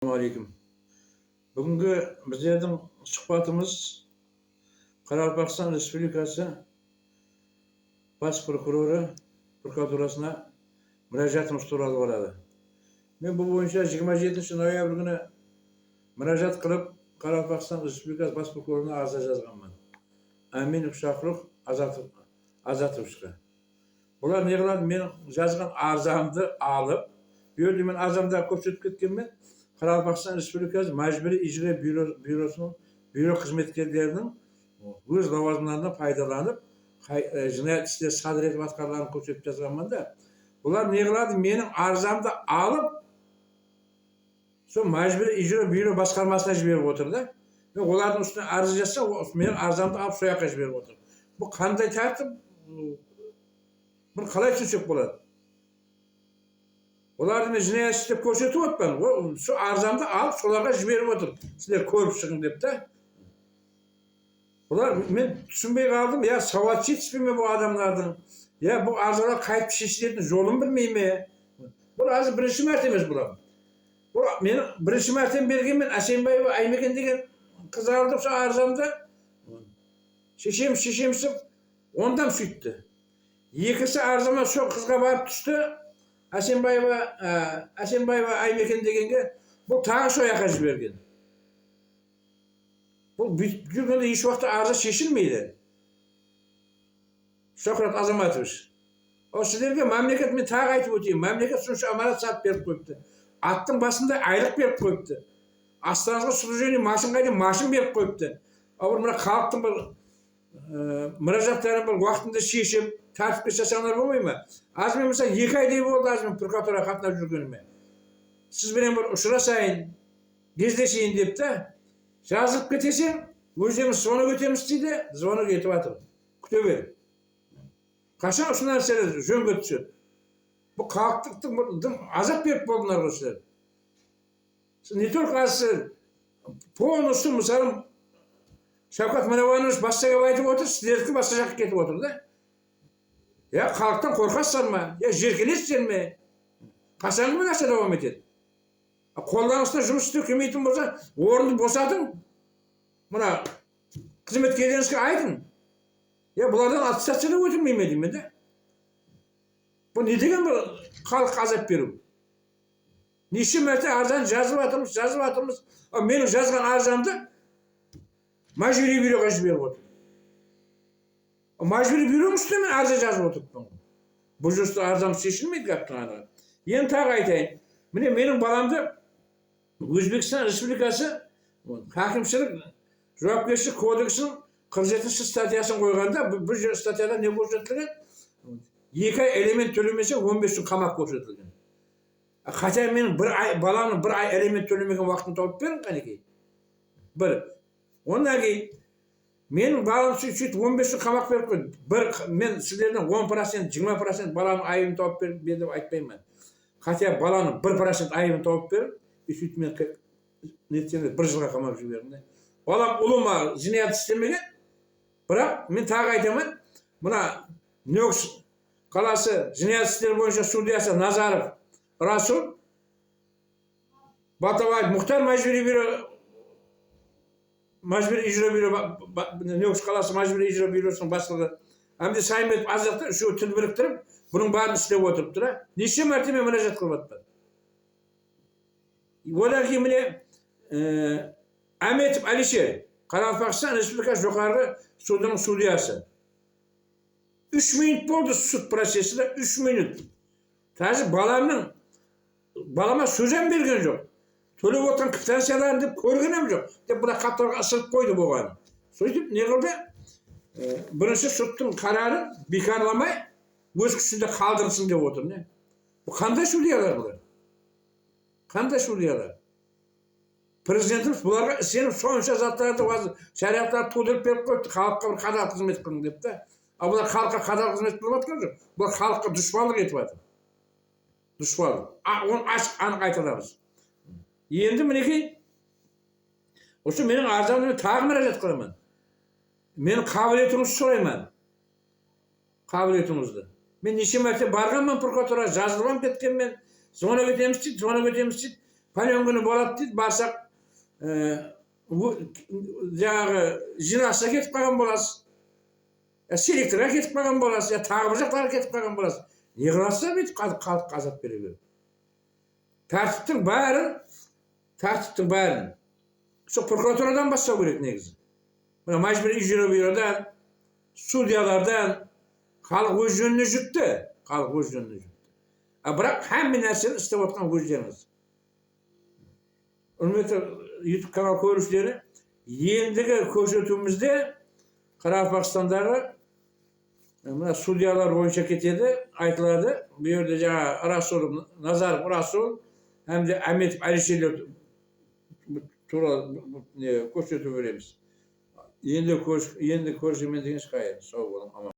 Assalamualaikum. Бүгінгі біздердің сұхбатымыз Қарақалпақстан Республикасы бас прокуроры прокуратурасына müracaatımız туралы болады. Мен бұл бойынша 27 ноябрь күні müracaat қылып Қарақалпақстан Республикасы бас прокурорына арыз жазғанмын. Аминов Шахрух Азатовичқа. Бұлар не қылады? Мен жазған арызымды алып, бүйірде мен арызымда көрсетіп кеткенмен Қарақалпақстан Республикасы мәжбүри ижра бюросының бюро қызметкерлерінің өз лауазымдарынан пайдаланып, жинайт істер садыр етіп атқарғанын көрсетіп жазғанмын да. Бұлар не қылады? Менің арызымды алып, сол мәжбүри ижра бюро басқармасына жіберіп отыр да. Мен олардың үстіне арыз жазса, менің арызымды алып сол жаққа жіберіп отыр. Бұл қандай тәртіп? Bunu қалай түсінсек болады? Оларды мен жинайт істеп көрсетіп отпын. Şu арызымды алып соларға жіберіп отыр. Сіздер көріп шығын деп та. Олар мен түсінбей қалдым. Я сауатшы етіспей ме бұл адамдардың? Я бұл арызға қайтып шешілетін жолын білмей ме? Бұл арыз бірінші мәрте емес бұлар. Бұл менің бірінші мәртем берген Әсенбаева Аймекен деген қыз алды сол арызымды. Шешемсіп ондан сөйтті. Екінші арзыма сол қызға барып түсті. Әсенбаева Аймекен дегенге бұл тағы сол жаққа жіберген. Бұл жүргенде еш уақытта арызы шешілмейді. Шоқрат Азаматович. Ол сіздерге мемлекет, мен тағы айтып өтейін. Мемлекет сонша аманат сатып беріп қойыпты. Аттың басында айлық беріп қойыпты. Астанаңызға служение машин қайда машин беріп қойыпты. Ал мына халықтың бір müracaatlarını bir vaktinde şişip tartışıp yaşayanlar olmuyor mu? Az mı mesela 2 ayda oldu az mı prokuratura katına жүргеніме. Siz benim bir uçurasayın, gezleşeyin deyip de жазып кетесен, өзіміз звонок өтеміз дейді, звонок етіп атыр. Күте бер. Қашан осы нәрселер жөнге түседі? Бұл халықтың азап беріп болдыңдар ғой сіздер. Не только аз полностью мысалы Şavkat Manavanoviç başka айтып отыр, сіздердікі басқа жаққа кетіп отыр да. Ya халықтан қорқасыздар ма? Ya жеркелесіздер ме? Қашанғы бұл нәрсе давам етеді? Қолданысында жұмыс істеу келмейтін болса, орынды босатың. Мына қызметкерлеріңізге айтың. Ya бұлардан аттестациядан өтілмей ме деймін да. Бұл не деген бір халыққа азап беру? Неше мәрте арызын жазып атырмыз. Менің жазған арызымды Мәжбүри бюроға жіберіп отыр. Мәжбүри бюроның үстіне мен арыз жазып отырмын. Бұл жүрісті арызым шешілмейді қаптыңаны. Енді тағы айтайын. Міне менің баламды Өзбекстан Республикасы Хакимшілік жауапкершілік кодексінің 47 статьясын қойғанда, бұл статьяда не көрсетілген? 2 ай элемент төлемесе 15 күн қамақ көрсетілген. Хотя менің баламның 1 ай элемент төлемеген уақытын тауып берін қанекей. Бір. Ondan кейін менің балам сөйтіп 15 күн қамақ беріп қойды. Мен сіздердің 10%, 20% баланың айыбын тауып беріп деп айтпаймын. Хотя баланың 1% айыбын тауып беріп, сөйтіп мен нетсеңде 1 жылға қамап жібердім. Балам ұлыма жинайт істемеген, бірақ мен тағы айтамын, мына Нөкс қаласы жинайт істер бойынша судьясы Назаров Расул, Батабаев Мұхтар Мәжбүри ижра бюро, Нөкс қаласы мәжбүри ижра бюросының басшылығы. Әмде Сайымбетов Азатты үшеуі тіл біріктіріп, бұның барын істеп отырып тұра. Неше мәрте мен müracaat қылып жатпады. Одан кейін міне Әметов Алишер, Қарақалпақстан Республикасы жоғарғы судының судьясы. 3 минут болды суд процесінде, 3 минут. Тәжі балама сөзен берген жоқ. Төлеп отырған квитанцияларын деп көргенім жоқ. Деп бұда қаптарға ысырып қойды болған. Сөйтіп не қылды? Бірінші соттың қарарын бекарламай, өз күшінде қалдырсын деп отыр. Бұл қандай судьялар бұлар? Қандай судьялар? Президентіміз бұларға сенің сонша заттарды шариғаттарды тудырып беріп қойды, халыққа бір қадағат қызмет қылың деп та. Ал бұлар халыққа қадағат қызмет қылып жатқан жоқ. Бұлар халыққа дұшпандық етіп жатыр. Дұшпандық. Оны ашық анық айтыламыз. Енді мінекей, осы менің арызымды тағы müracaat қыламын. Менің қабілетіңізді сұраймын. Қабілетіңізді. Мен неше мәрте барғанмын прокуратураға, жазылып кеткенмен, звонок етеміз дейді. Palyon günü bolat deydi, barsak bu jağı jinasça ketip kalgan bolas. Ya selektira ketip kalgan bolas, ya tağı bir jaklara ketip kalgan bolas. Ne kılarsa bitip kazap beriyor. Tartiptin bari. Şu prokuraturadan başsa gerek negizi. Buna majburi icra bürodan, sudyalardan halk öz jönüne jüktü. Halk öz jönüne jüktü. Bırak hem narsani istep atkan gözleriniz. Hürmetli YouTube kanal ko'ruvchileri, endigi ko'rsatuvimizda Qoraqalpog'istondagi mana sudyalar bo'yicha ketadi, aytiladi. Bu yerda жаңа Rasul, Nazarov Rasul hamda Ametov Alisherlar turali ko'rsatib beramiz. Endi ko'rishim degan hikoya. Sog' bo'ling.